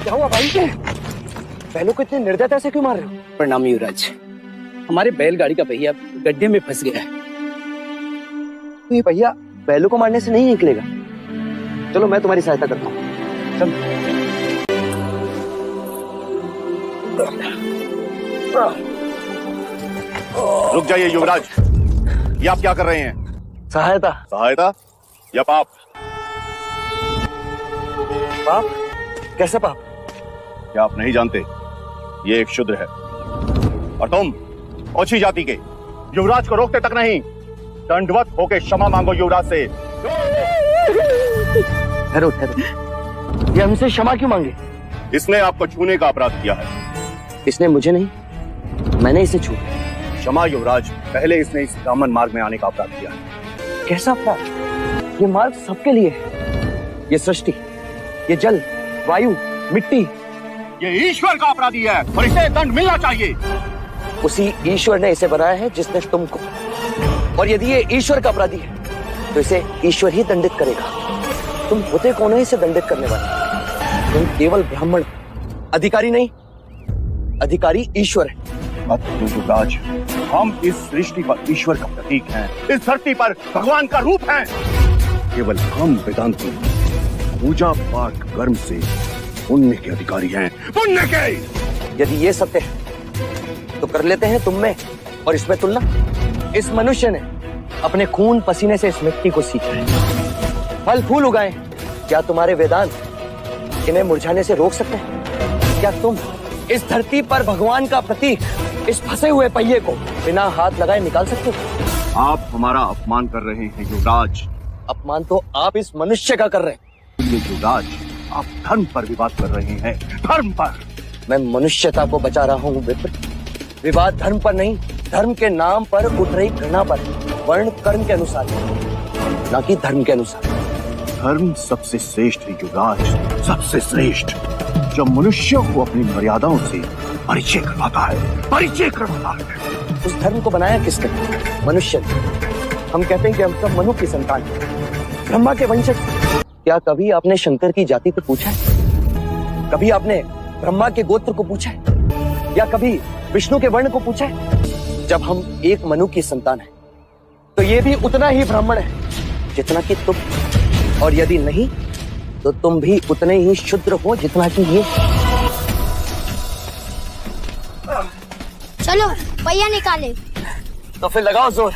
क्या हुआ भाई? बैलों को इतने निर्दयता से क्यों मार रहे हो? प्रणाम युवराज, हमारे बैलगाड़ी का पहिया गड्ढे में फंस गया है। तो ये पहिया बैलों को मारने से नहीं निकलेगा। चलो मैं तुम्हारी सहायता करता हूँ। चल। रुक जाइए युवराज, ये आप क्या कर रहे हैं? सहायता। सहायता या पाप? पाप? कैसे पाप? क्या आप नहीं जानते, ये एक शूद्र है और तुम ओछी जाति के। युवराज को रोकते तक नहीं, दंडवत होके क्षमा मांगो युवराज से। ठहरो ठहरो, ये हमसे क्षमा क्यों मांगे? इसने आपको छूने का अपराध किया है। इसने मुझे नहीं, मैंने इसे छू। क्षमा युवराज, पहले इसने इस ब्राह्मण मार्ग में आने का अपराध किया है। कैसा अपराध? ये मार्ग सबके लिए है। ये सृष्टि, ये जल, वायु, मिट्टी, ये ईश्वर का अपराधी है और इसे दंड मिलना चाहिए। उसी ईश्वर ने इसे बनाया है जिसने तुमको। और यदि ये ईश्वर का अपराधी है तो इसे ईश्वर ही दंडित करेगा। तुम होते कौन है इसे दंडित करने वाले? तुम केवल ब्राह्मण, अधिकारी नहीं। अधिकारी ईश्वर है। मत युवराज, हम इस सृष्टि का ईश्वर का प्रतीक हैं, इस धरती पर भगवान का रूप हैं। केवल हम वेदांती पूजा पाठ कर्म से पुण्य के अधिकारी हैं, पुण्य के। यदि ये सत्य है तो कर लेते हैं तुम में और इसमें तुलना। इस मनुष्य ने अपने खून पसीने से इस मिट्टी को सींचा है, फल फूल उगाए। क्या तुम्हारे वेदांत इन्हें मुरझाने से रोक सकते हैं? क्या तुम इस धरती पर भगवान का प्रतीक, इस फंसे हुए पहिए को बिना हाथ लगाए निकाल सकते हो? आप हमारा अपमान कर रहे हैं युवराज। अपमान तो आप इस मनुष्य का कर रहे हैं। युवराज, आप धर्म पर विवाद कर रहे हैं, धर्म पर। मैं मनुष्यता को बचा रहा हूँ विप्र। विवाद धर्म पर नहीं, धर्म के नाम पर उठ रही घृणा पर, वर्ण कर्म के अनुसार, ना कि धर्म के अनुसार। धर्म सबसे श्रेष्ठ है युवराज, सबसे श्रेष्ठ, जो मनुष्यों को अपनी मर्यादाओं से परिचय करवाता है, परिचय करवाता है। उस धर्म को बनाया किसने? मनुष्य ने। हम कहते हैं कि हम सब मनु की संतान हैं, ब्रह्मा के वंशज। क्या कभी आपने शंकर की जाति पर पूछा है? कभी आपने ब्रह्मा के गोत्र को पूछा है? या कभी विष्णु के वर्ण को पूछा है? जब हम एक मनु की संतान हैं, तो ये भी उतना ही ब्राह्मण है जितना कि तुम। और यदि नहीं तो तुम भी उतने ही शूद्र हो जितना कि ये। चलो पहिया निकाले। तो फिर लगाओ जोर।